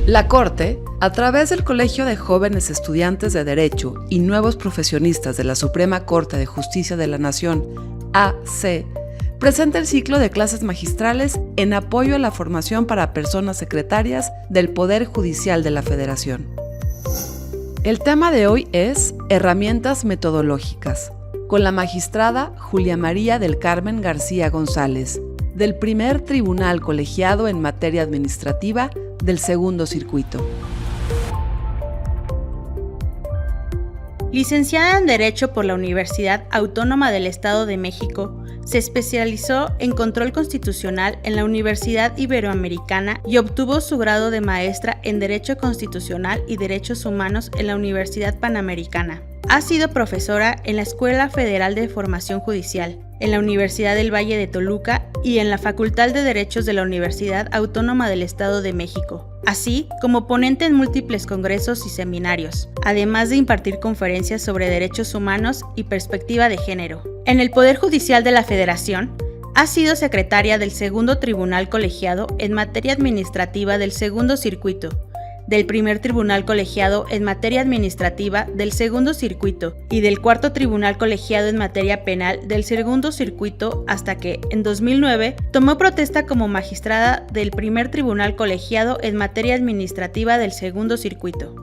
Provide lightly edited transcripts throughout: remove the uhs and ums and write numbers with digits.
La Corte, a través del Colegio de Jóvenes Estudiantes de Derecho y Nuevos Profesionistas de la Suprema Corte de Justicia de la Nación, AC, presenta el ciclo de clases magistrales en apoyo a la formación para personas secretarias del Poder Judicial de la Federación. El tema de hoy es Herramientas metodológicas, con la magistrada Julia María del Carmen García González, del Primer Tribunal Colegiado en Materia Administrativa del Segundo Circuito. Licenciada en Derecho por la Universidad Autónoma del Estado de México, se especializó en Control Constitucional en la Universidad Iberoamericana y obtuvo su grado de maestra en Derecho Constitucional y Derechos Humanos en la Universidad Panamericana. Ha sido profesora en la Escuela Federal de Formación Judicial, en la Universidad del Valle de Toluca y en la Facultad de Derechos de la Universidad Autónoma del Estado de México, así como ponente en múltiples congresos y seminarios, además de impartir conferencias sobre derechos humanos y perspectiva de género. En el Poder Judicial de la Federación, ha sido secretaria del Segundo Tribunal Colegiado en materia administrativa del Segundo Circuito, del Primer Tribunal Colegiado en materia administrativa del Segundo Circuito y del Cuarto Tribunal Colegiado en materia penal del Segundo Circuito hasta que, en 2009, tomó protesta como magistrada del Primer Tribunal Colegiado en materia administrativa del Segundo Circuito.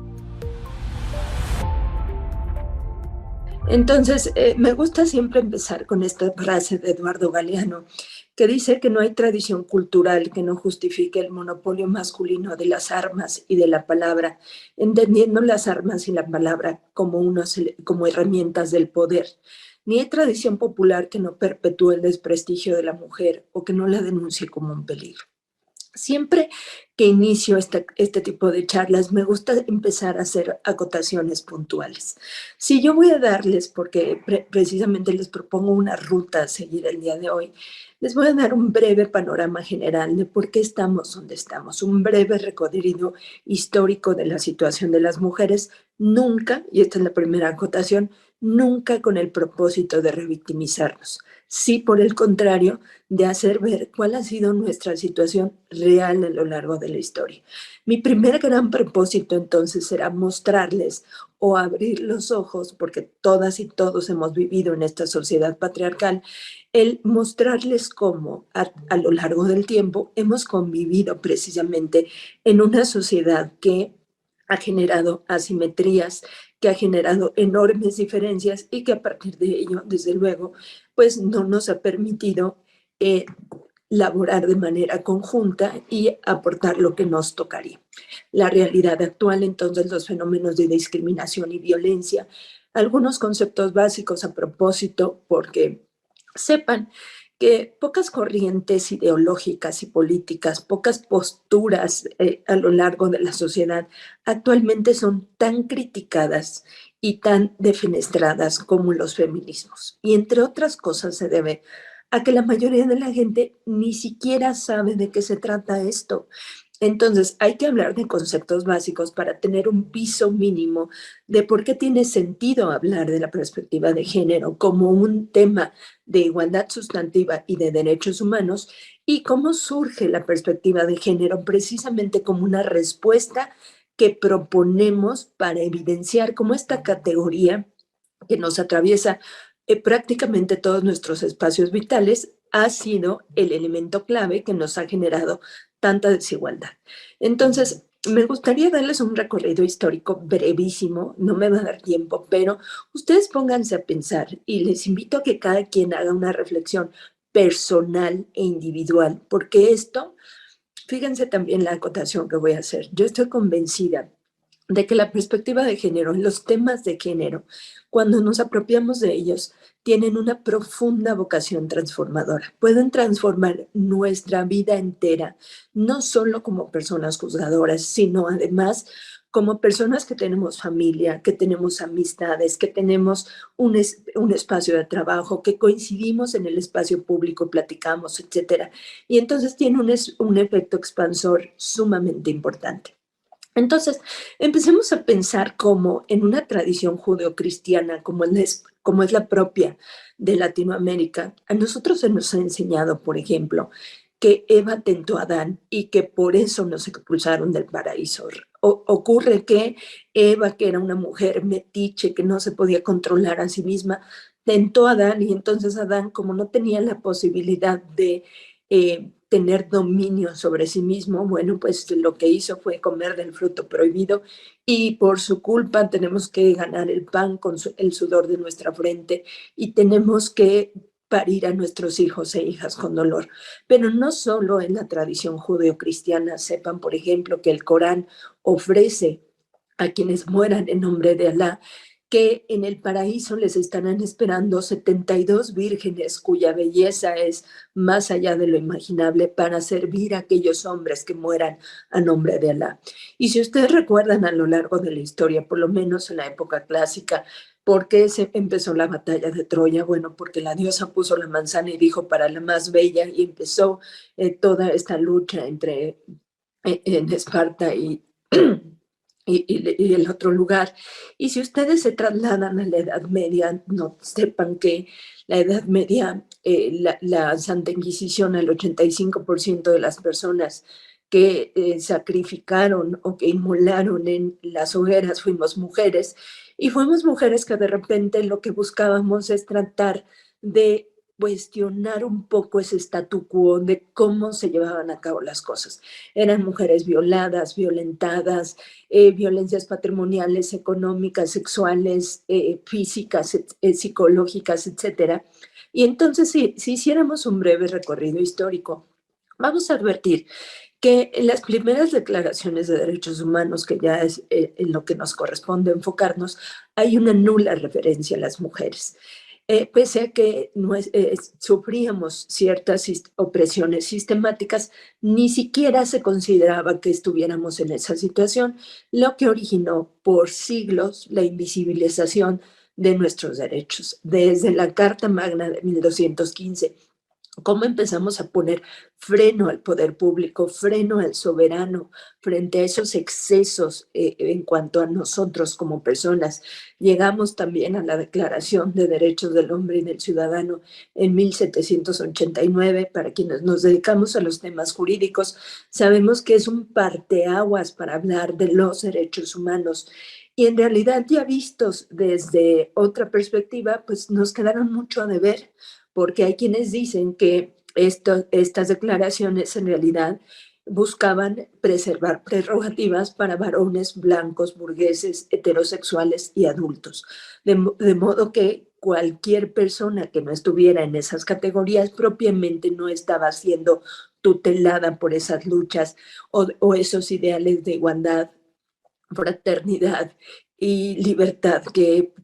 Entonces, me gusta siempre empezar con esta frase de Eduardo Galeano, que dice que no hay tradición cultural que no justifique el monopolio masculino de las armas y de la palabra, entendiendo las armas y la palabra como herramientas del poder. Ni hay tradición popular que no perpetúe el desprestigio de la mujer o que no la denuncie como un peligro. Siempre que inicio este tipo de charlas, me gusta empezar a hacer acotaciones puntuales. Si yo voy a darles, porque precisamente les propongo una ruta a seguir el día de hoy, les voy a dar un breve panorama general de por qué estamos donde estamos, un breve recorrido histórico de la situación de las mujeres, nunca, y esta es la primera acotación, nunca con el propósito de revictimizarnos, sí, por el contrario, de hacer ver cuál ha sido nuestra situación real a lo largo de la historia. Mi primer gran propósito entonces será mostrarles o abrir los ojos, porque todas y todos hemos vivido en esta sociedad patriarcal, el mostrarles cómo a lo largo del tiempo hemos convivido precisamente en una sociedad que ha generado asimetrías, que ha generado enormes diferencias y que a partir de ello, desde luego, pues no nos ha permitido laborar de manera conjunta y aportar lo que nos tocaría. La realidad actual, entonces, los fenómenos de discriminación y violencia, algunos conceptos básicos a propósito, porque sepan que pocas corrientes ideológicas y políticas, pocas posturas a lo largo de la sociedad actualmente son tan criticadas y tan defenestradas como los feminismos. Y entre otras cosas se debe a que la mayoría de la gente ni siquiera sabe de qué se trata esto. Entonces, hay que hablar de conceptos básicos para tener un piso mínimo de por qué tiene sentido hablar de la perspectiva de género como un tema de igualdad sustantiva y de derechos humanos y cómo surge la perspectiva de género precisamente como una respuesta que proponemos para evidenciar cómo esta categoría que nos atraviesa prácticamente todos nuestros espacios vitales ha sido el elemento clave que nos ha generado tanta desigualdad. Entonces, me gustaría darles un recorrido histórico brevísimo, no me va a dar tiempo, pero ustedes pónganse a pensar y les invito a que cada quien haga una reflexión personal e individual, porque esto, fíjense también la acotación que voy a hacer. Yo estoy convencida de que la perspectiva de género, los temas de género, cuando nos apropiamos de ellos, tienen una profunda vocación transformadora. Pueden transformar nuestra vida entera, no solo como personas juzgadoras, sino además como personas que tenemos familia, que tenemos amistades, que tenemos un espacio de trabajo, que coincidimos en el espacio público, platicamos, etcétera. Y entonces tiene un efecto expansor sumamente importante. Entonces, empecemos a pensar cómo en una tradición judeocristiana como es la propia de Latinoamérica, a nosotros se nos ha enseñado, por ejemplo, que Eva tentó a Adán y que por eso nos expulsaron del paraíso. Ocurre que Eva, que era una mujer metiche, que no se podía controlar a sí misma, tentó a Adán y entonces Adán, como no tenía la posibilidad de tener dominio sobre sí mismo, bueno, pues lo que hizo fue comer del fruto prohibido y por su culpa tenemos que ganar el pan con el sudor de nuestra frente y tenemos que parir a nuestros hijos e hijas con dolor. Pero no solo en la tradición judeocristiana, sepan, por ejemplo, que el Corán ofrece a quienes mueran en nombre de Alá que en el paraíso les estarán esperando 72 vírgenes cuya belleza es más allá de lo imaginable para servir a aquellos hombres que mueran a nombre de Alá. Y si ustedes recuerdan a lo largo de la historia, por lo menos en la época clásica, ¿por qué se empezó la batalla de Troya? Bueno, porque la diosa puso la manzana y dijo para la más bella y empezó toda esta lucha entre en Esparta y el otro lugar. Y si ustedes se trasladan a la Edad Media, no sepan que la Edad Media, la Santa Inquisición, el 85% de las personas que sacrificaron o que inmolaron en las hogueras fuimos mujeres, y fuimos mujeres que de repente lo que buscábamos es tratar de cuestionar un poco ese statu quo de cómo se llevaban a cabo las cosas. Eran mujeres violadas, violentadas, violencias patrimoniales, económicas, sexuales, físicas, psicológicas, etcétera. Y entonces, si hiciéramos un breve recorrido histórico, vamos a advertir que en las primeras declaraciones de derechos humanos, que ya es en lo que nos corresponde enfocarnos, hay una nula referencia a las mujeres. Pese a que sufríamos ciertas opresiones sistemáticas, ni siquiera se consideraba que estuviéramos en esa situación, lo que originó por siglos la invisibilización de nuestros derechos. Desde la Carta Magna de 1215, cómo empezamos a poner freno al poder público, freno al soberano frente a esos excesos en cuanto a nosotros como personas. Llegamos también a la Declaración de Derechos del Hombre y del Ciudadano en 1789. Para quienes nos dedicamos a los temas jurídicos, sabemos que es un parteaguas para hablar de los derechos humanos. Y en realidad, ya vistos desde otra perspectiva, pues nos quedaron mucho a deber, porque hay quienes dicen que estas declaraciones en realidad buscaban preservar prerrogativas para varones blancos, burgueses, heterosexuales y adultos. De modo que cualquier persona que no estuviera en esas categorías propiamente no estaba siendo tutelada por esas luchas o esos ideales de igualdad, fraternidad y libertad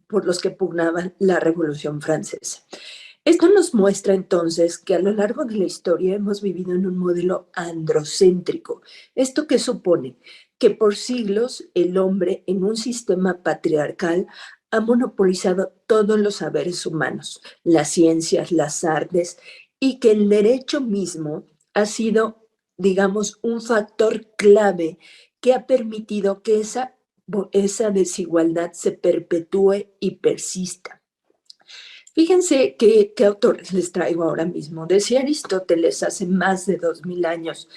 por los que pugnaba la Revolución Francesa. Esto nos muestra entonces que a lo largo de la historia hemos vivido en un modelo androcéntrico. ¿Esto qué supone? Que por siglos el hombre en un sistema patriarcal ha monopolizado todos los saberes humanos, las ciencias, las artes, y que el derecho mismo ha sido, digamos, un factor clave que ha permitido que esa desigualdad se perpetúe y persista. Fíjense qué autores les traigo ahora mismo. Decía Aristóteles hace más de 2000 años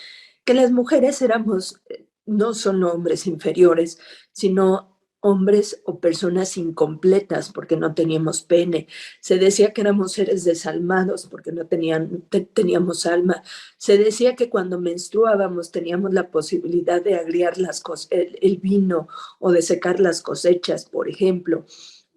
que las mujeres éramos no solo hombres inferiores, sino hombres o personas incompletas porque no teníamos pene. Se decía que éramos seres desalmados porque no teníamos alma. Se decía que cuando menstruábamos teníamos la posibilidad de agriar el vino o de secar las cosechas, por ejemplo.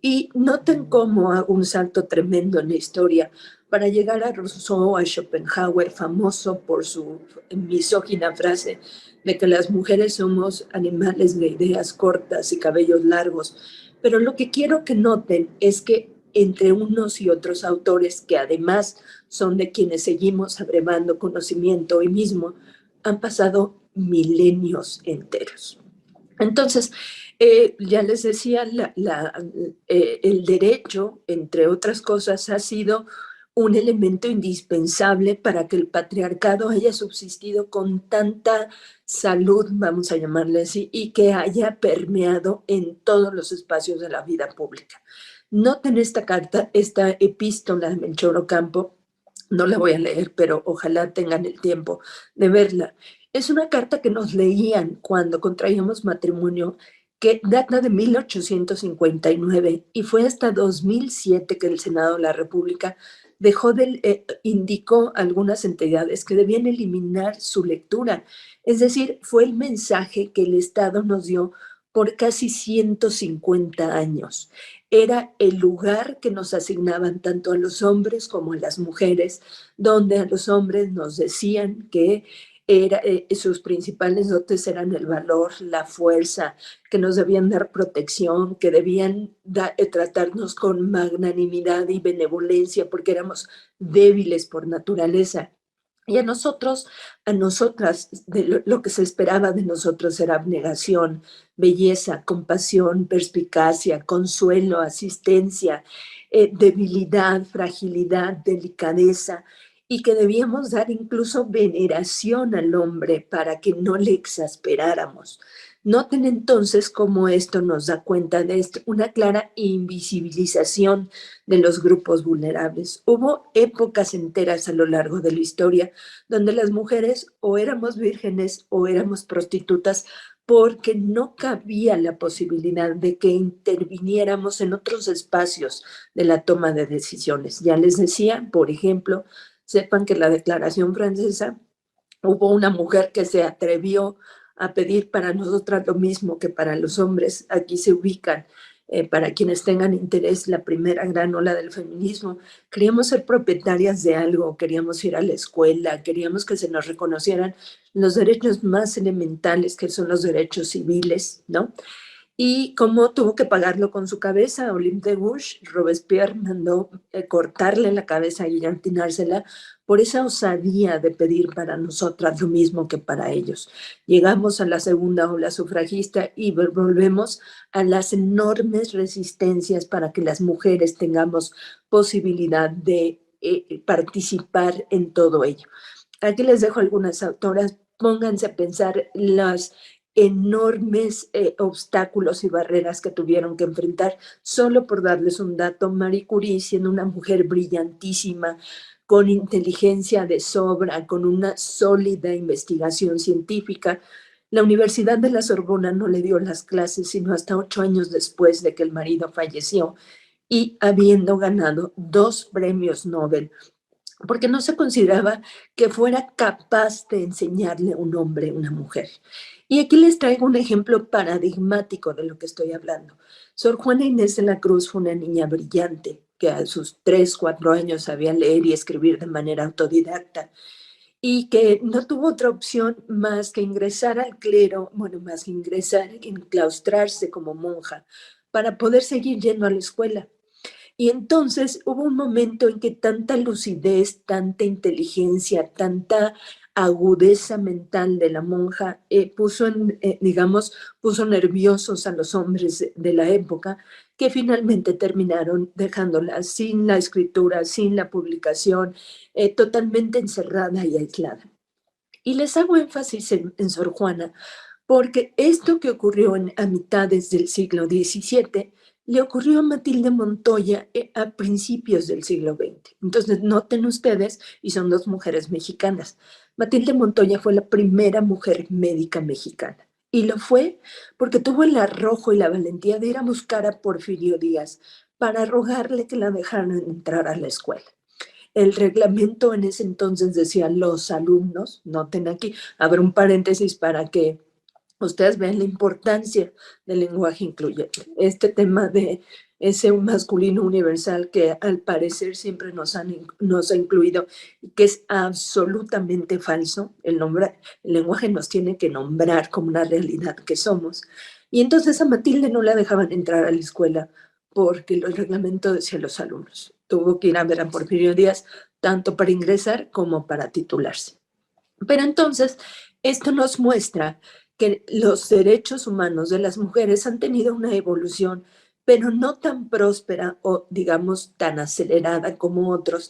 Y noten cómo hago un salto tremendo en la historia para llegar a Rousseau, a Schopenhauer, famoso por su misógina frase de que las mujeres somos animales de ideas cortas y cabellos largos. Pero lo que quiero que noten es que entre unos y otros autores, que además son de quienes seguimos abrevando conocimiento hoy mismo, han pasado milenios enteros. Entonces, ya les decía, el derecho, entre otras cosas, ha sido un elemento indispensable para que el patriarcado haya subsistido con tanta salud, vamos a llamarle así, y que haya permeado en todos los espacios de la vida pública. Noten esta carta, esta epístola de Melchor Ocampo, No la voy a leer, pero ojalá tengan el tiempo de verla. Es una carta que nos leían cuando contraíamos matrimonio, que data de 1859 y fue hasta 2007 que el Senado de la República indicó a algunas entidades que debían eliminar su lectura. Es decir, fue el mensaje que el Estado nos dio por casi 150 años. Era el lugar que nos asignaban tanto a los hombres como a las mujeres, donde a los hombres nos decían que sus principales dotes eran el valor, la fuerza, que nos debían dar protección, que debían tratarnos con magnanimidad y benevolencia porque éramos débiles por naturaleza. Y a nosotros, a nosotras, lo que se esperaba de nosotros era abnegación, belleza, compasión, perspicacia, consuelo, asistencia, debilidad, fragilidad, delicadeza, y que debíamos dar incluso veneración al hombre para que no le exasperáramos. Noten entonces cómo esto nos da cuenta de una clara invisibilización de los grupos vulnerables. Hubo épocas enteras a lo largo de la historia donde las mujeres o éramos vírgenes o éramos prostitutas porque no cabía la posibilidad de que interviniéramos en otros espacios de la toma de decisiones. Ya les decía, por ejemplo, sepan que en la Declaración Francesa hubo una mujer que se atrevió a pedir para nosotras lo mismo que para los hombres. Aquí se ubican, para quienes tengan interés, la primera gran ola del feminismo. Queríamos ser propietarias de algo, queríamos ir a la escuela, queríamos que se nos reconocieran los derechos más elementales, que son los derechos civiles, ¿no? Y como tuvo que pagarlo con su cabeza, Olympe de Gouges, Robespierre mandó cortarle la cabeza y guillotinársela por esa osadía de pedir para nosotras lo mismo que para ellos. Llegamos a la segunda ola sufragista y volvemos a las enormes resistencias para que las mujeres tengamos posibilidad de participar en todo ello. Aquí les dejo algunas autoras, pónganse a pensar las enormes obstáculos y barreras que tuvieron que enfrentar. Solo por darles un dato, Marie Curie, siendo una mujer brillantísima, con inteligencia de sobra, con una sólida investigación científica, la Universidad de la Sorbona no le dio las clases sino hasta 8 años después de que el marido falleció y habiendo ganado 2 premios Nobel, porque no se consideraba que fuera capaz de enseñarle a un hombre a una mujer. Y aquí les traigo un ejemplo paradigmático de lo que estoy hablando. Sor Juana Inés de la Cruz fue una niña brillante que a sus 3, 4 años sabía leer y escribir de manera autodidacta y que no tuvo otra opción más que ingresar al clero, bueno, más que ingresar, enclaustrarse como monja para poder seguir yendo a la escuela. Y entonces hubo un momento en que tanta lucidez, tanta inteligencia, tanta agudeza mental de la monja puso nerviosos a los hombres de la época, que finalmente terminaron dejándola sin la escritura, sin la publicación, totalmente encerrada y aislada. Y les hago énfasis en Sor Juana, porque esto que ocurrió a mitades del siglo XVII le ocurrió a Matilde Montoya a principios del siglo XX. Entonces, noten ustedes, y son 2 mujeres mexicanas. Matilde Montoya fue la primera mujer médica mexicana. Y lo fue porque tuvo el arrojo y la valentía de ir a buscar a Porfirio Díaz para rogarle que la dejaran entrar a la escuela. El reglamento en ese entonces decía los alumnos, noten aquí, abro un paréntesis para que ustedes vean la importancia del lenguaje incluyente. Este tema de ese masculino universal que al parecer siempre nos ha incluido, que es absolutamente falso. El lenguaje nos tiene que nombrar como una realidad que somos. Y entonces a Matilde no la dejaban entrar a la escuela porque el reglamento decía los alumnos. Tuvo que ir a ver a Porfirio Díaz tanto para ingresar como para titularse. Pero entonces esto nos muestra que los derechos humanos de las mujeres han tenido una evolución, pero no tan próspera o, digamos, tan acelerada como otros,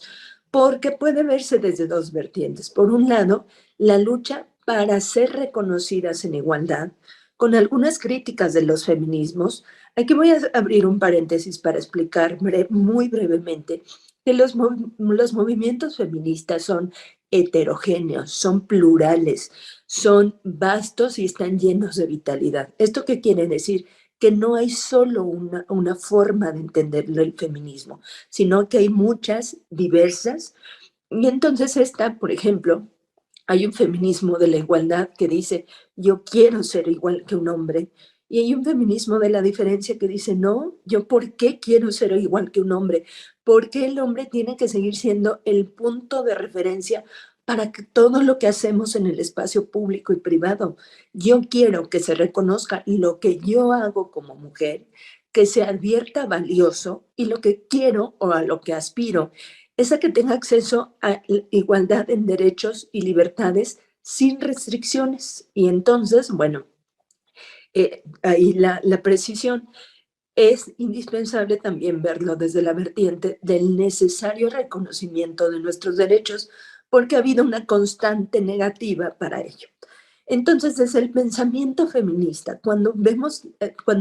porque puede verse desde 2 vertientes. Por un lado, la lucha para ser reconocidas en igualdad, con algunas críticas de los feminismos. Aquí voy a abrir un paréntesis para explicar muy brevemente que los movimientos feministas son heterogéneos, son plurales, son vastos y están llenos de vitalidad. ¿Esto qué quiere decir? Que no hay solo una forma de entender el feminismo, sino que hay muchas, diversas. Y entonces por ejemplo, hay un feminismo de la igualdad que dice, yo quiero ser igual que un hombre. Y hay un feminismo de la diferencia que dice, no, yo ¿por qué quiero ser igual que un hombre? ¿Por qué el hombre tiene que seguir siendo el punto de referencia para que todo lo que hacemos en el espacio público y privado? Yo quiero que se reconozca lo que yo hago como mujer, que se advierta valioso, y lo que quiero o a lo que aspiro es a que tenga acceso a igualdad en derechos y libertades sin restricciones. Y entonces, bueno, ahí la precisión. Es indispensable también verlo desde la vertiente del necesario reconocimiento de nuestros derechos, porque ha habido una constante negativa para ello. Entonces, desde el pensamiento feminista, cuando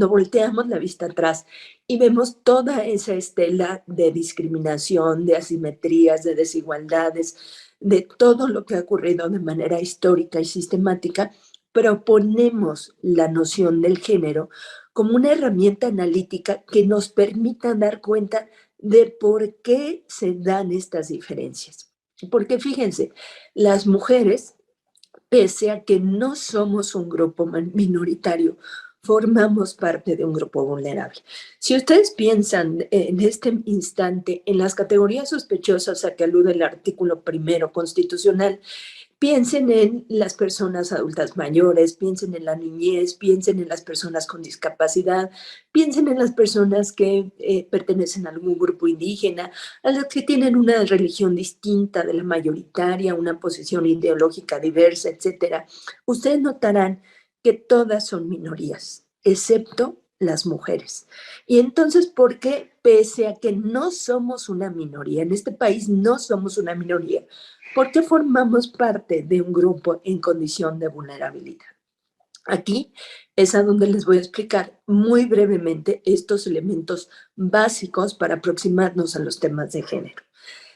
volteamos la vista atrás y vemos toda esa estela de discriminación, de asimetrías, de desigualdades, de todo lo que ha ocurrido de manera histórica y sistemática, proponemos la noción del género como una herramienta analítica que nos permita dar cuenta de por qué se dan estas diferencias. Porque fíjense, las mujeres, pese a que no somos un grupo minoritario, formamos parte de un grupo vulnerable. Si ustedes piensan en este instante en las categorías sospechosas a que alude el artículo primero constitucional, piensen en las personas adultas mayores, piensen en la niñez, piensen en las personas con discapacidad, piensen en las personas que pertenecen a algún grupo indígena, a las que tienen una religión distinta de la mayoritaria, una posición ideológica diversa, etc. Ustedes notarán que todas son minorías, excepto las mujeres. Y entonces, ¿por qué? Pese a que no somos una minoría, en este país no somos una minoría, ¿por qué formamos parte de un grupo en condición de vulnerabilidad? Aquí es a donde les voy a explicar muy brevemente estos elementos básicos para aproximarnos a los temas de género.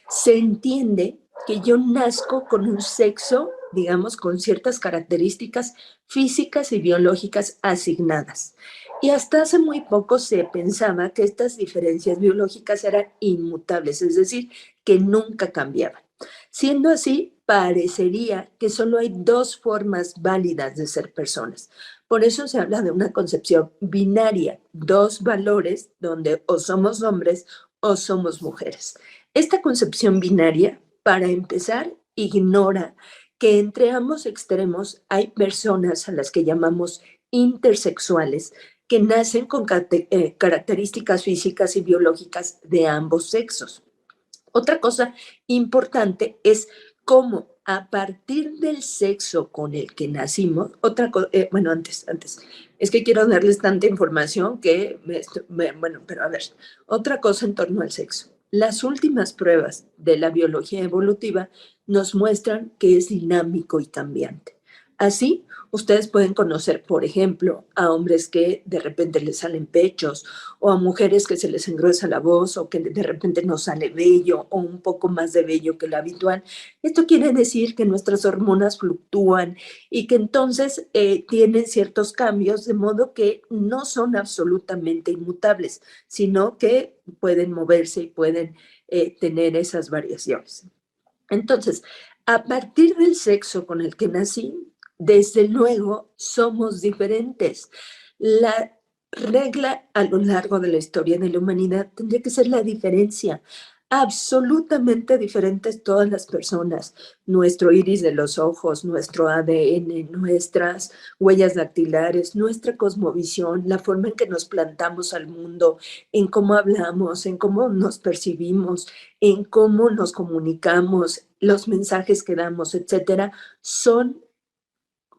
Se entiende que yo nazco con un sexo, digamos, con ciertas características físicas y biológicas asignadas. Y hasta hace muy poco se pensaba que estas diferencias biológicas eran inmutables, es decir, que nunca cambiaban. Siendo así, parecería que solo hay dos formas válidas de ser personas. Por eso se habla de una concepción binaria, dos valores donde o somos hombres o somos mujeres. Esta concepción binaria, para empezar, ignora que entre ambos extremos hay personas a las que llamamos intersexuales, que nacen con características físicas y biológicas de ambos sexos. Otra cosa importante es cómo a partir del sexo con el que nacimos, antes, es que quiero darles tanta información que, bueno, pero a ver, otra cosa en torno al sexo. Las últimas pruebas de la biología evolutiva nos muestran que es dinámico y cambiante. Así, ustedes pueden conocer, por ejemplo, a hombres que de repente les salen pechos, o a mujeres que se les engruesa la voz, o que de repente nos sale vello o un poco más de vello que lo habitual. Esto quiere decir que nuestras hormonas fluctúan y que entonces tienen ciertos cambios, de modo que no son absolutamente inmutables, sino que pueden moverse y pueden tener esas variaciones. Entonces, a partir del sexo con el que nací, desde luego somos diferentes. La regla a lo largo de la historia de la humanidad tendría que ser la diferencia. Absolutamente diferentes todas las personas. Nuestro iris de los ojos, nuestro ADN, nuestras huellas dactilares, nuestra cosmovisión, la forma en que nos plantamos al mundo, en cómo hablamos, en cómo nos percibimos, en cómo nos comunicamos, los mensajes que damos, etcétera, son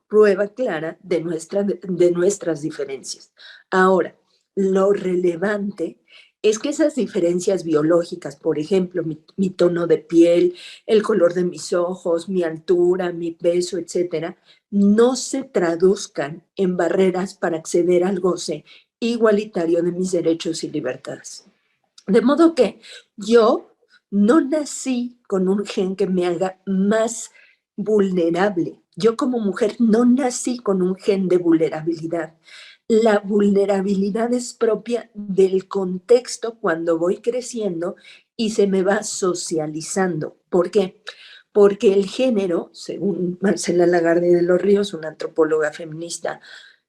prueba clara de nuestras diferencias. Ahora, lo relevante es que esas diferencias biológicas, por ejemplo, mi tono de piel, el color de mis ojos, mi altura, mi peso, etcétera, no se traduzcan en barreras para acceder al goce igualitario de mis derechos y libertades. De modo que yo No nací con un gen que me haga más vulnerable. Yo como mujer no nací con un gen de vulnerabilidad. La vulnerabilidad es propia del contexto cuando voy creciendo y se me va socializando. ¿Por qué? Porque el género, según Marcela Lagarde de los Ríos, una antropóloga feminista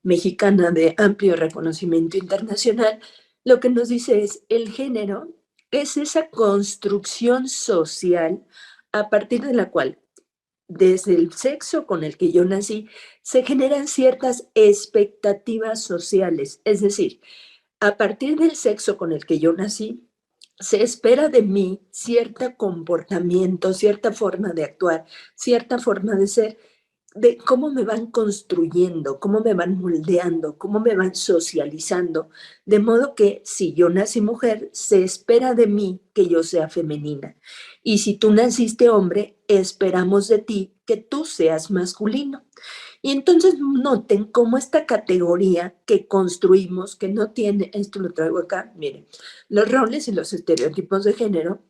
mexicana de amplio reconocimiento internacional, lo que nos dice es el género es esa construcción social a partir de la cual, desde el sexo con el que yo nací, se generan ciertas expectativas sociales. Es decir, a partir del sexo con el que yo nací, se espera de mí cierto comportamiento, cierta forma de actuar, cierta forma de ser, de cómo me van construyendo, cómo me van moldeando, cómo me van socializando. De modo que si yo nací mujer, se espera de mí que yo sea femenina. Y si tú naciste hombre, esperamos de ti que tú seas masculino. Y entonces noten cómo esta categoría que construimos, que no tiene, esto lo traigo acá, miren, los roles y los estereotipos de género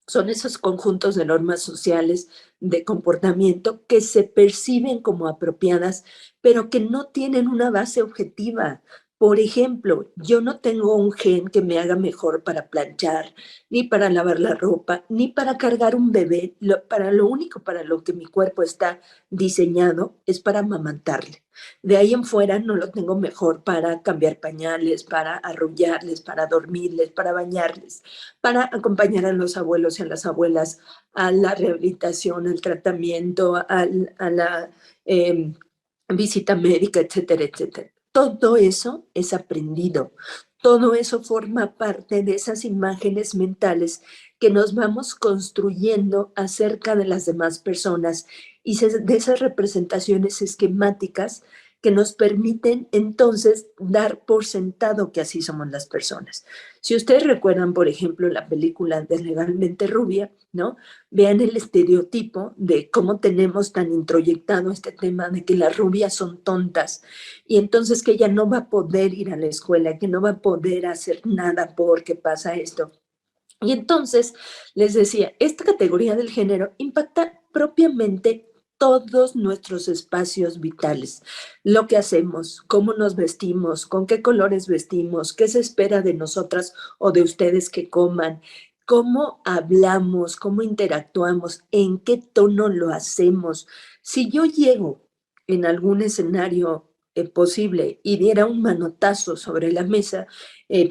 son esos conjuntos de normas sociales de comportamiento que se perciben como apropiadas, pero que no tienen una base objetiva. Por ejemplo, yo no tengo un gen que me haga mejor para planchar, ni para lavar la ropa, ni para cargar un bebé. Para lo único para lo que mi cuerpo está diseñado es para amamantarle. De ahí en fuera no lo tengo mejor para cambiar pañales, para arrullarles, para dormirles, para bañarles, para acompañar a los abuelos y a las abuelas a la rehabilitación, al tratamiento, a la visita médica, etcétera, etcétera. Todo eso es aprendido. Todo eso forma parte de esas imágenes mentales que nos vamos construyendo acerca de las demás personas y de esas representaciones esquemáticas que nos permiten entonces dar por sentado que así somos las personas. Si ustedes recuerdan, por ejemplo, la película de Legalmente Rubia, ¿no? Vean el estereotipo de cómo tenemos tan introyectado este tema de que las rubias son tontas y entonces que ella no va a poder ir a la escuela, que no va a poder hacer nada porque pasa esto. Y entonces les decía, esta categoría del género impacta propiamente todos nuestros espacios vitales, lo que hacemos, cómo nos vestimos, con qué colores vestimos, qué se espera de nosotras o de ustedes que coman, cómo hablamos, cómo interactuamos, en qué tono lo hacemos. Si yo llego en algún escenario posible y diera un manotazo sobre la mesa,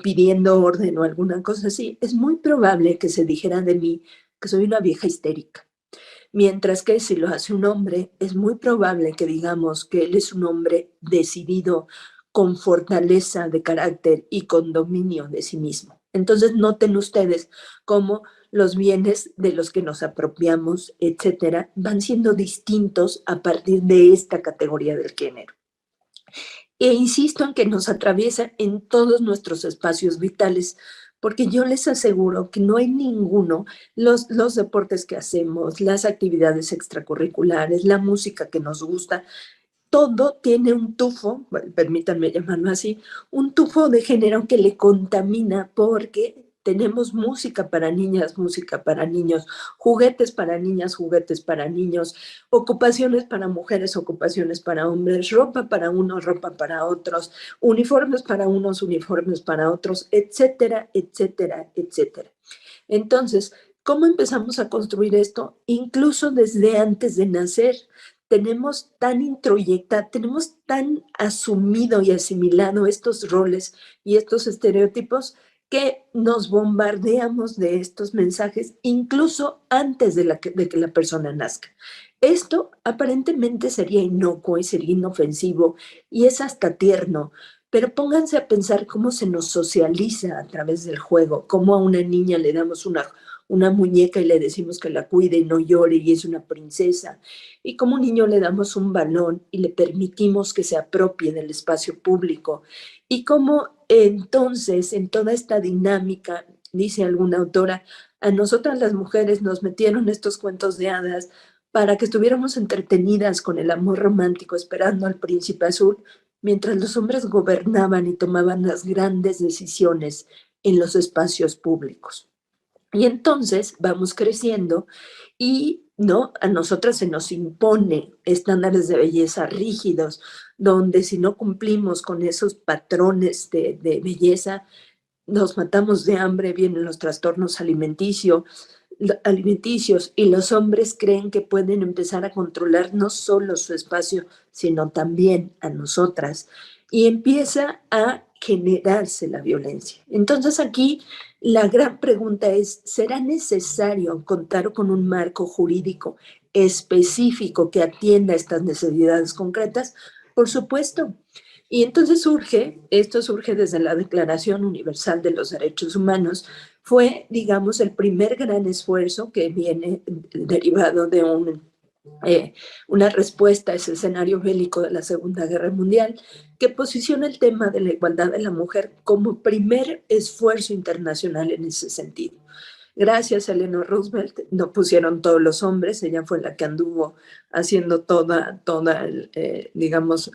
pidiendo orden o alguna cosa así, es muy probable que se dijera de mí que soy una vieja histérica. Mientras que si lo hace un hombre, es muy probable que digamos que él es un hombre decidido, con fortaleza de carácter y con dominio de sí mismo. Entonces noten ustedes cómo los bienes de los que nos apropiamos, etcétera, van siendo distintos a partir de esta categoría del género. E insisto en que nos atraviesa en todos nuestros espacios vitales, porque yo les aseguro que no hay ninguno, los deportes que hacemos, las actividades extracurriculares, la música que nos gusta, todo tiene un tufo, bueno, permítanme llamarlo así, un tufo de género que le contamina porque tenemos música para niñas, música para niños, juguetes para niñas, juguetes para niños, ocupaciones para mujeres, ocupaciones para hombres, ropa para unos, ropa para otros, uniformes para unos, uniformes para otros, etcétera, etcétera, etcétera. Entonces, ¿cómo empezamos a construir esto? Incluso desde antes de nacer. Tenemos tan introyectado, tenemos tan asumido y asimilado estos roles y estos estereotipos que nos bombardeamos de estos mensajes incluso antes de que la persona nazca. Esto aparentemente sería inocuo y sería inofensivo y es hasta tierno, pero pónganse a pensar cómo se nos socializa a través del juego, cómo a una niña le damos una muñeca y le decimos que la cuide y no llore y es una princesa, y como un niño le damos un balón y le permitimos que se apropie del espacio público, y cómo entonces en toda esta dinámica, dice alguna autora, a nosotras las mujeres nos metieron estos cuentos de hadas para que estuviéramos entretenidas con el amor romántico esperando al príncipe azul, mientras los hombres gobernaban y tomaban las grandes decisiones en los espacios públicos. Y entonces vamos creciendo y no, a nosotras se nos impone estándares de belleza rígidos, donde si no cumplimos con esos patrones de belleza, nos matamos de hambre, vienen los trastornos alimenticios y los hombres creen que pueden empezar a controlar no solo su espacio, sino también a nosotras. Y empieza a generarse la violencia. Entonces aquí la gran pregunta es, ¿será necesario contar con un marco jurídico específico que atienda estas necesidades concretas? Por supuesto. Y entonces esto surge desde la Declaración Universal de los Derechos Humanos, fue, digamos, el primer gran esfuerzo que viene derivado de una respuesta a ese escenario bélico de la Segunda Guerra Mundial, que posiciona el tema de la igualdad de la mujer como primer esfuerzo internacional en ese sentido. Gracias a Eleanor Roosevelt, no pusieron todos los hombres, ella fue la que anduvo haciendo digamos,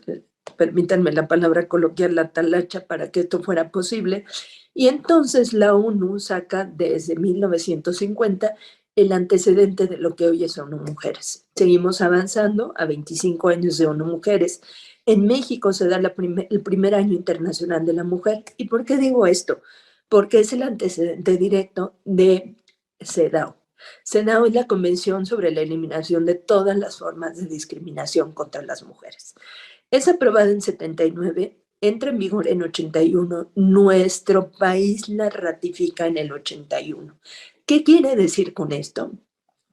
permítanme la palabra coloquial, la talacha para que esto fuera posible. Y entonces la ONU saca desde 1950 el antecedente de lo que hoy es ONU Mujeres. Seguimos avanzando a 25 años de ONU Mujeres. En México se da el primer año internacional de la mujer. ¿Y por qué digo esto? Porque es el antecedente directo de CEDAW. CEDAW es la Convención sobre la Eliminación de todas las formas de discriminación contra las mujeres. Es aprobada en 79, entra en vigor en 81, nuestro país la ratifica en el 81. ¿Qué quiere decir con esto?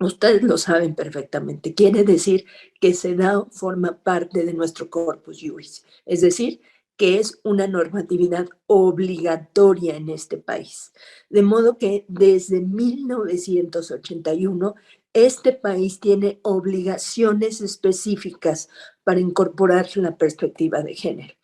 Ustedes lo saben perfectamente. Quiere decir que CEDAW forma parte de nuestro corpus juris, es decir, que es una normatividad obligatoria en este país. De modo que desde 1981 este país tiene obligaciones específicas para incorporar la perspectiva de género.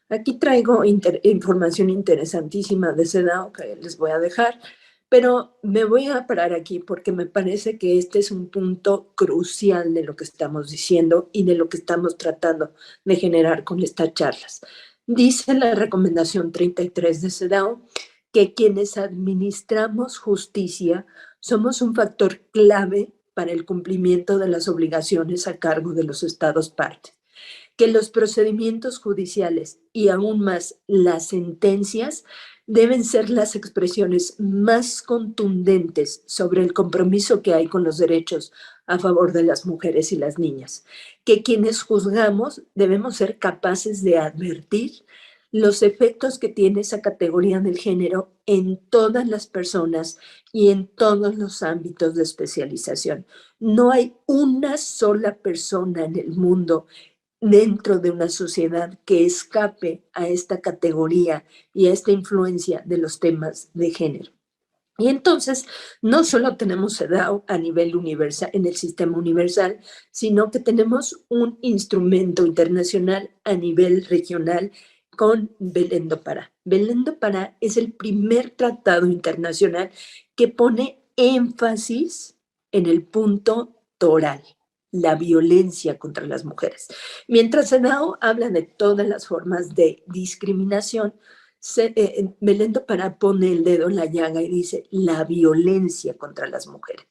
Aquí traigo información interesantísima de CEDAW que les voy a dejar, pero me voy a parar aquí porque me parece que este es un punto crucial de lo que estamos diciendo y de lo que estamos tratando de generar con estas charlas. Dice la recomendación 33 de CEDAW que quienes administramos justicia somos un factor clave para el cumplimiento de las obligaciones a cargo de los estados partes, que los procedimientos judiciales y aún más las sentencias deben ser las expresiones más contundentes sobre el compromiso que hay con los derechos a favor de las mujeres y las niñas, que quienes juzgamos debemos ser capaces de advertir los efectos que tiene esa categoría del género en todas las personas y en todos los ámbitos de especialización. No hay una sola persona en el mundo dentro de una sociedad que escape a esta categoría y a esta influencia de los temas de género. Y entonces, no solo tenemos CEDAW a nivel universal, en el sistema universal, sino que tenemos un instrumento internacional a nivel regional con Belén do Pará. Belén do Pará es el primer tratado internacional que pone énfasis en el punto toral, la violencia contra las mujeres. Mientras CEDAW habla de todas las formas de discriminación, Belén do Pará pone el dedo en la llaga y dice la violencia contra las mujeres.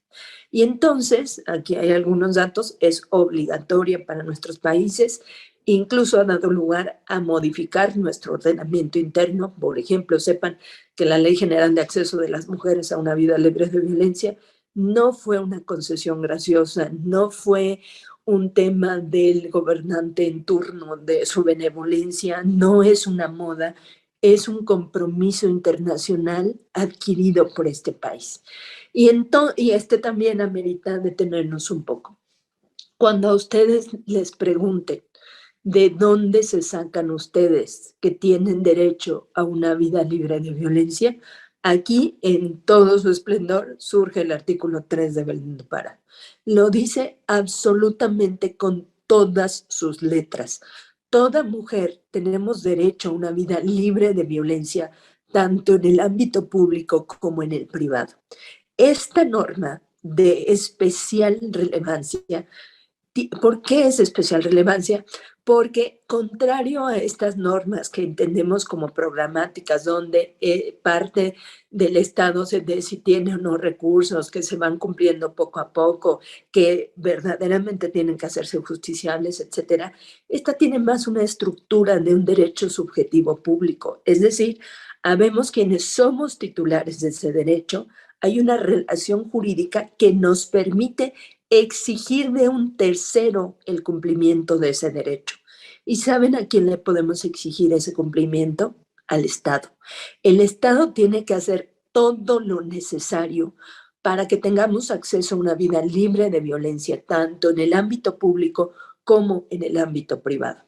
Y entonces, aquí hay algunos datos, es obligatoria para nuestros países, incluso ha dado lugar a modificar nuestro ordenamiento interno. Por ejemplo, sepan que la Ley General de Acceso de las Mujeres a una Vida Libre de Violencia no fue una concesión graciosa, no fue un tema del gobernante en turno, de su benevolencia, no es una moda, es un compromiso internacional adquirido por este país. Y este también amerita detenernos un poco. Cuando a ustedes les pregunten de dónde se sacan ustedes que tienen derecho a una vida libre de violencia, aquí en todo su esplendor surge el artículo 3 de Belén do Pará. Lo dice absolutamente con todas sus letras. Toda mujer tenemos derecho a una vida libre de violencia, tanto en el ámbito público como en el privado. Esta norma de especial relevancia ¿Por qué es de especial relevancia? Porque contrario a estas normas que entendemos como programáticas, donde parte del Estado se de si tiene o no recursos, que se van cumpliendo poco a poco, que verdaderamente tienen que hacerse justiciables, etcétera, esta tiene más una estructura de un derecho subjetivo público. Es decir, habemos quienes somos titulares de ese derecho, hay una relación jurídica que nos permite exigir de un tercero el cumplimiento de ese derecho. ¿Y saben a quién le podemos exigir ese cumplimiento? Al Estado. El Estado tiene que hacer todo lo necesario para que tengamos acceso a una vida libre de violencia, tanto en el ámbito público como en el ámbito privado.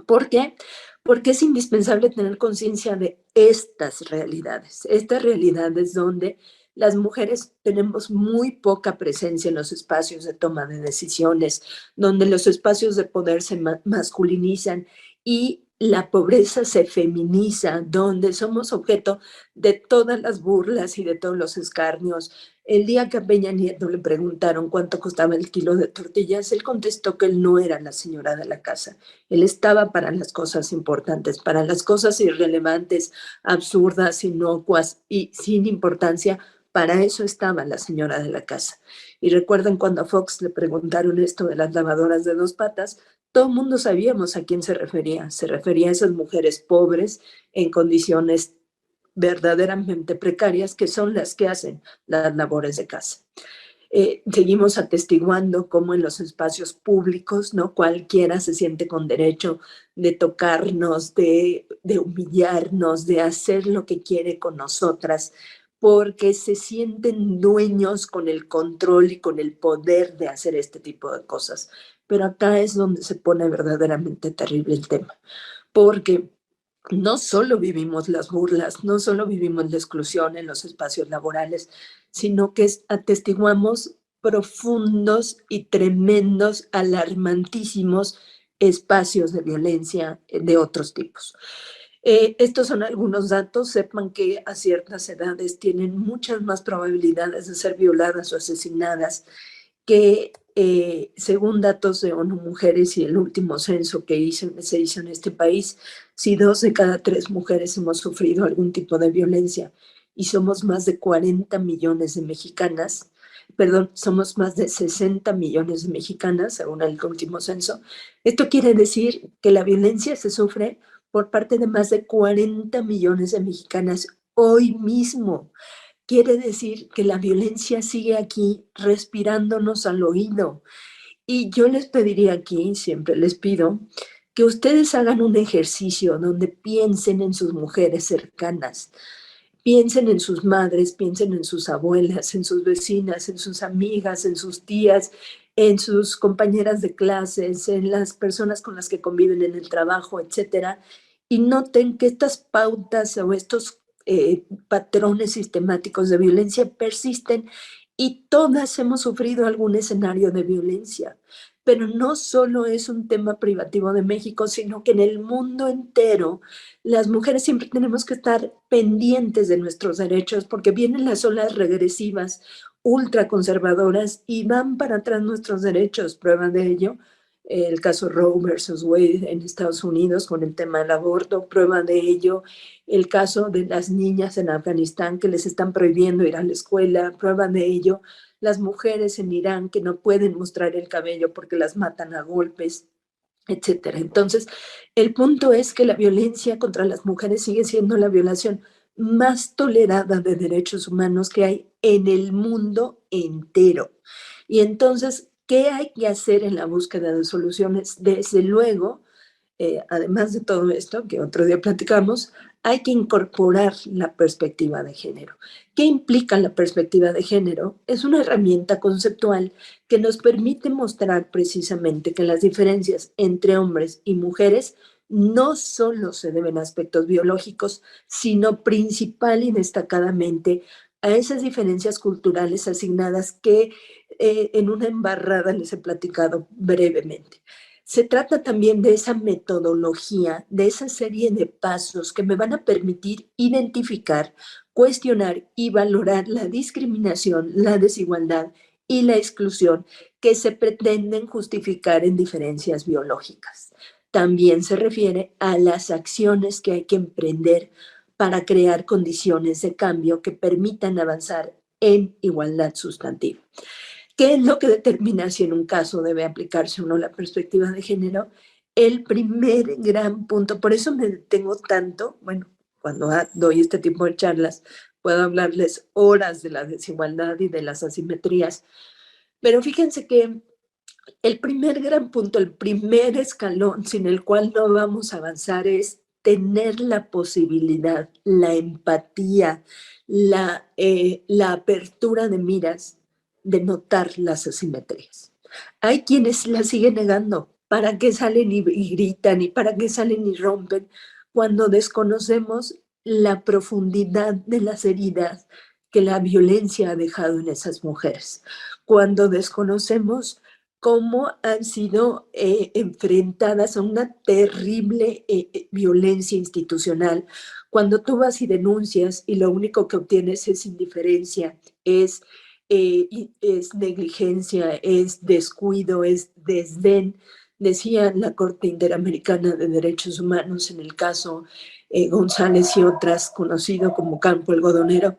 ¿Por qué? Porque es indispensable tener conciencia de estas realidades donde las mujeres tenemos muy poca presencia en los espacios de toma de decisiones, donde los espacios de poder se masculinizan y la pobreza se feminiza, donde somos objeto de todas las burlas y de todos los escarnios. El día que a Peña Nieto le preguntaron cuánto costaba el kilo de tortillas, él contestó que él no era la señora de la casa. Él estaba para las cosas importantes, para las cosas irrelevantes, absurdas, inocuas y sin importancia. Para eso estaba la señora de la casa. Y recuerden cuando a Fox le preguntaron esto de las lavadoras de 2 patas, todo el mundo sabíamos a quién se refería. Se refería a esas mujeres pobres en condiciones verdaderamente precarias que son las que hacen las labores de casa. Seguimos atestiguando cómo en los espacios públicos, ¿no? Cualquiera se siente con derecho de tocarnos, de humillarnos, de hacer lo que quiere con nosotras, porque se sienten dueños con el control y con el poder de hacer este tipo de cosas. Pero acá es donde se pone verdaderamente terrible el tema, porque no solo vivimos las burlas, no solo vivimos la exclusión en los espacios laborales, sino que atestiguamos profundos y tremendos, alarmantísimos espacios de violencia de otros tipos. Estos son algunos datos. Sepan que a ciertas edades tienen muchas más probabilidades de ser violadas o asesinadas que según datos de ONU Mujeres y el último censo que se hizo en este país, si 2 de cada 3 mujeres hemos sufrido algún tipo de violencia y somos más de 40 millones de mexicanas, perdón, somos más de 60 millones de mexicanas según el último censo, esto quiere decir que la violencia se sufre por parte de más de 40 millones de mexicanas hoy mismo. Quiere decir que la violencia sigue aquí respirándonos al oído. Y yo les pediría aquí, siempre les pido, que ustedes hagan un ejercicio donde piensen en sus mujeres cercanas, piensen en sus madres, piensen en sus abuelas, en sus vecinas, en sus amigas, en sus tías, en sus compañeras de clases, en las personas con las que conviven en el trabajo, etcétera, y noten que estas pautas o estos patrones sistemáticos de violencia persisten y todas hemos sufrido algún escenario de violencia. Pero no solo es un tema privativo de México, sino que en el mundo entero las mujeres siempre tenemos que estar pendientes de nuestros derechos porque vienen las olas regresivas ultraconservadoras y van para atrás nuestros derechos. Prueba de ello el caso Roe versus Wade en Estados Unidos con el tema del aborto, prueba de ello el caso de las niñas en Afganistán que les están prohibiendo ir a la escuela, prueba de ello las mujeres en Irán que no pueden mostrar el cabello porque las matan a golpes, etcétera. Entonces, el punto es que la violencia contra las mujeres sigue siendo la violación más tolerada de derechos humanos que hay en el mundo entero. Y entonces, ¿qué hay que hacer en la búsqueda de soluciones? Desde luego, además de todo esto, que otro día platicamos, hay que incorporar la perspectiva de género. ¿Qué implica la perspectiva de género? Es una herramienta conceptual que nos permite mostrar precisamente que las diferencias entre hombres y mujeres no solo se deben a aspectos biológicos, sino principal y destacadamente a esas diferencias culturales asignadas que en una embarrada les he platicado brevemente. Se trata también de esa metodología, de esa serie de pasos que me van a permitir identificar, cuestionar y valorar la discriminación, la desigualdad y la exclusión que se pretenden justificar en diferencias biológicas. También se refiere a las acciones que hay que emprender para crear condiciones de cambio que permitan avanzar en igualdad sustantiva. ¿Qué es lo que determina si en un caso debe aplicarse o no la perspectiva de género? El primer gran punto, por eso me detengo tanto, bueno, cuando doy este tipo de charlas, puedo hablarles horas de la desigualdad y de las asimetrías, pero fíjense que el primer gran punto, el primer escalón sin el cual no vamos a avanzar es tener la posibilidad, la empatía, la apertura de miras de notar las asimetrías. Hay quienes la siguen negando. ¿Para qué salen y gritan y para qué salen y rompen cuando desconocemos la profundidad de las heridas que la violencia ha dejado en esas mujeres? Cuando desconocemos cómo han sido enfrentadas a una terrible violencia institucional. Cuando tú vas y denuncias y lo único que obtienes es indiferencia, es negligencia, es descuido, es desdén. Decía la Corte Interamericana de Derechos Humanos en el caso González y otras, conocido como Campo Algodonero,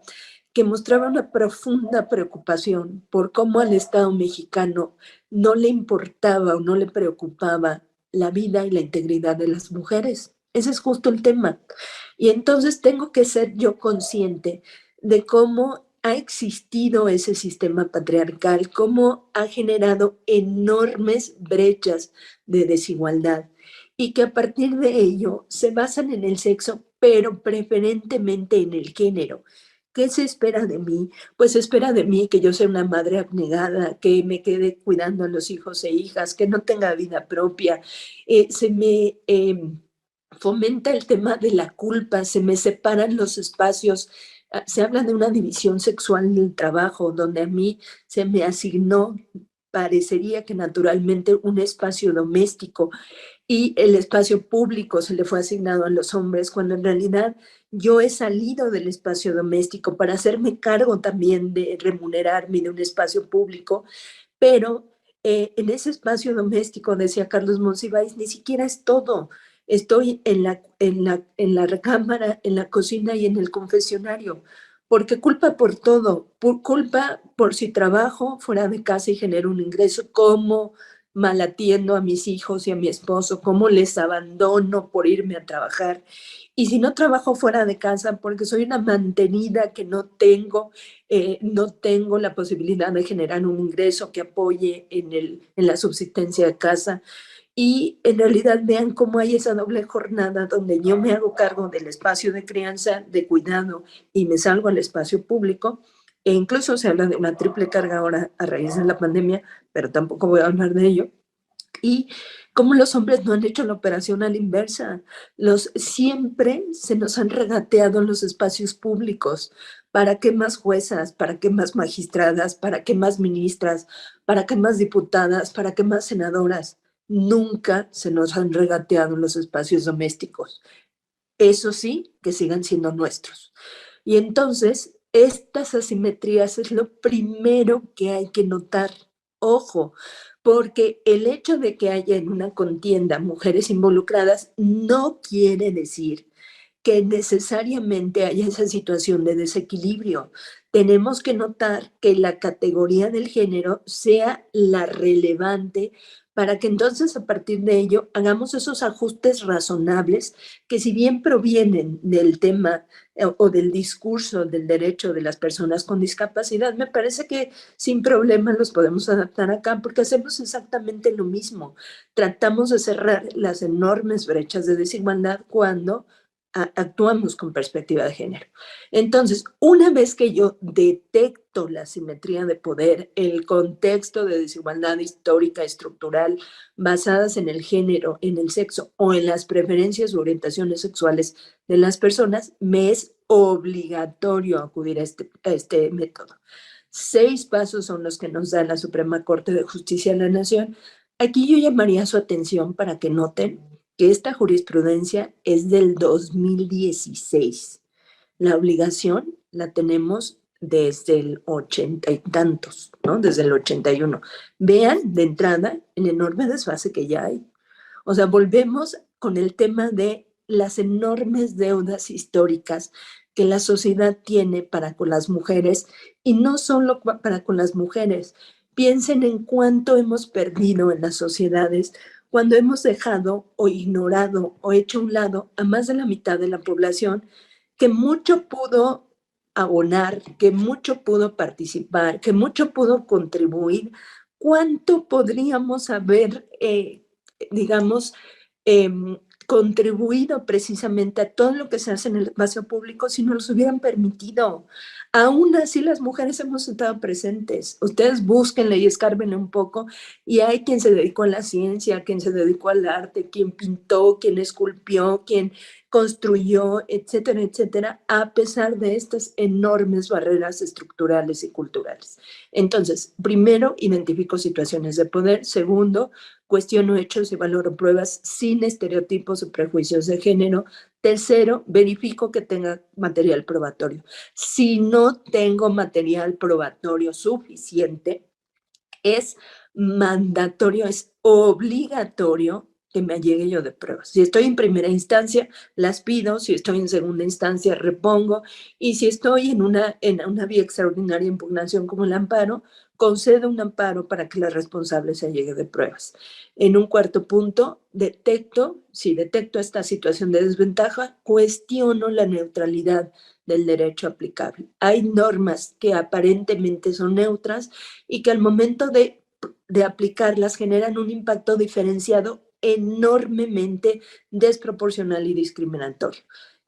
que mostraba una profunda preocupación por cómo al Estado mexicano no le importaba o no le preocupaba la vida y la integridad de las mujeres. Ese es justo el tema. Y entonces tengo que ser yo consciente de cómo ha existido ese sistema patriarcal, cómo ha generado enormes brechas de desigualdad y que a partir de ello se basan en el sexo, pero preferentemente en el género. ¿Qué se espera de mí? Pues se espera de mí que yo sea una madre abnegada, que me quede cuidando a los hijos e hijas, que no tenga vida propia. Se me fomenta el tema de la culpa, se me separan los espacios. Se habla de una división sexual en el trabajo, donde a mí se me asignó, parecería que naturalmente, un espacio doméstico y el espacio público se le fue asignado a los hombres, cuando en realidad yo he salido del espacio doméstico para hacerme cargo también de remunerarme de un espacio público, pero en ese espacio doméstico, decía Carlos Monsiváis, ni siquiera es todo. Estoy en la recámara, en la cocina y en el confesionario, porque culpa por todo, culpa por si trabajo fuera de casa y genero un ingreso, cómo mal atiendo a mis hijos y a mi esposo, cómo les abandono por irme a trabajar. Y si no trabajo fuera de casa porque soy una mantenida que no tengo la posibilidad de generar un ingreso que apoye en la subsistencia de casa. Y en realidad vean cómo hay esa doble jornada donde yo me hago cargo del espacio de crianza, de cuidado y me salgo al espacio público. E incluso se habla de una triple carga ahora a raíz de la pandemia, pero tampoco voy a hablar de ello. Y cómo los hombres no han hecho la operación a la inversa. Siempre se nos han regateado los espacios públicos. ¿Para qué más juezas? ¿Para qué más magistradas? ¿Para qué más ministras? ¿Para qué más diputadas? ¿Para qué más senadoras? Nunca se nos han regateado los espacios domésticos. Eso sí, que sigan siendo nuestros. Y entonces, estas asimetrías es lo primero que hay que notar. Ojo, porque el hecho de que haya en una contienda mujeres involucradas no quiere decir que necesariamente haya esa situación de desequilibrio. Tenemos que notar que la categoría del género sea la relevante para que entonces a partir de ello hagamos esos ajustes razonables que, si bien provienen del tema o del discurso del derecho de las personas con discapacidad, me parece que sin problema los podemos adaptar acá, porque hacemos exactamente lo mismo. Tratamos de cerrar las enormes brechas de desigualdad cuando actuamos con perspectiva de género. Entonces, una vez que yo detecto la asimetría de poder, el contexto de desigualdad histórica, estructural, basadas en el género, en el sexo o en las preferencias u orientaciones sexuales de las personas, me es obligatorio acudir a este método. 6 pasos son los que nos da la Suprema Corte de Justicia de la Nación. Aquí yo llamaría su atención para que noten que esta jurisprudencia es del 2016. La obligación la tenemos desde el 80 y tantos, ¿no? Desde el 81. Vean de entrada el enorme desfase que ya hay. O sea, volvemos con el tema de las enormes deudas históricas que la sociedad tiene para con las mujeres, y no solo para con las mujeres. Piensen en cuánto hemos perdido en las sociedades cuando hemos dejado o ignorado o hecho a un lado a más de la mitad de la población, que mucho pudo abonar, que mucho pudo participar, que mucho pudo contribuir. ¿Cuánto podríamos haber, digamos, contribuido precisamente a todo lo que se hace en el espacio público si nos los hubieran permitido? Aún así las mujeres hemos estado presentes. Ustedes búsquenle y escárbenle un poco, y hay quien se dedicó a la ciencia, quien se dedicó al arte, quien pintó, quien esculpió, quien construyó, etcétera, etcétera, a pesar de estas enormes barreras estructurales y culturales. Entonces, primero, identifico situaciones de poder. Segundo, cuestiono hechos y valoro pruebas sin estereotipos o prejuicios de género. Tercero, verifico que tenga material probatorio. Si no tengo material probatorio suficiente, es mandatorio, es obligatorio que me allegue yo de pruebas. Si estoy en primera instancia, las pido. Si estoy en segunda instancia, repongo. Y si estoy en una vía extraordinaria de impugnación como el amparo, concedo un amparo para que la responsable se allegue de pruebas. En un cuarto punto, si detecto esta situación de desventaja, cuestiono la neutralidad del derecho aplicable. Hay normas que aparentemente son neutras y que al momento de aplicarlas generan un impacto diferenciado enormemente desproporcional y discriminatorio.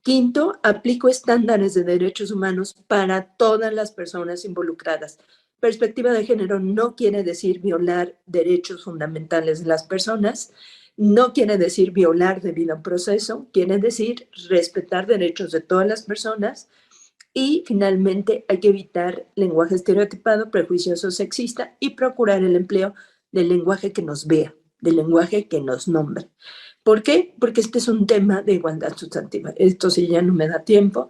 Quinto, aplico estándares de derechos humanos para todas las personas involucradas. Perspectiva de género no quiere decir violar derechos fundamentales de las personas, no quiere decir violar debido proceso, quiere decir respetar derechos de todas las personas. Y finalmente hay que evitar lenguaje estereotipado, prejuicioso, sexista, y procurar el empleo del lenguaje que nos vea, del lenguaje que nos nombre. ¿Por qué? Porque este es un tema de igualdad sustantiva. Esto sí ya no me da tiempo.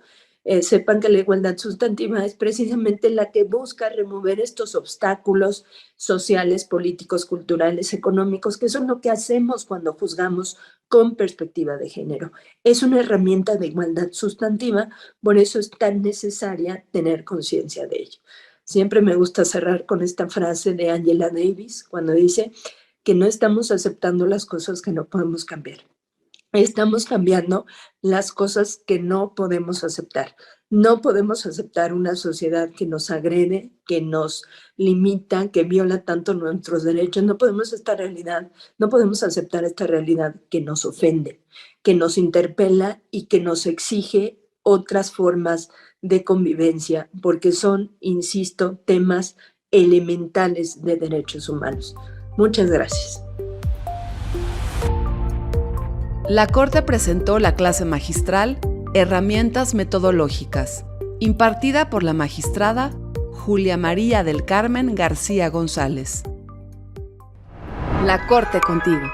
Sepan que la igualdad sustantiva es precisamente la que busca remover estos obstáculos sociales, políticos, culturales, económicos, que son lo que hacemos cuando juzgamos con perspectiva de género. Es una herramienta de igualdad sustantiva, por eso es tan necesaria tener conciencia de ello. Siempre me gusta cerrar con esta frase de Angela Davis, cuando dice que no estamos aceptando las cosas que no podemos cambiar. Estamos cambiando las cosas que no podemos aceptar. No podemos aceptar una sociedad que nos agrede, que nos limita, que viola tanto nuestros derechos. No podemos aceptar esta realidad que nos ofende, que nos interpela y que nos exige otras formas de convivencia, porque son, insisto, temas elementales de derechos humanos. Muchas gracias. La Corte presentó la clase magistral Herramientas Metodológicas, impartida por la magistrada Julia María del Carmen García González. La Corte contigo.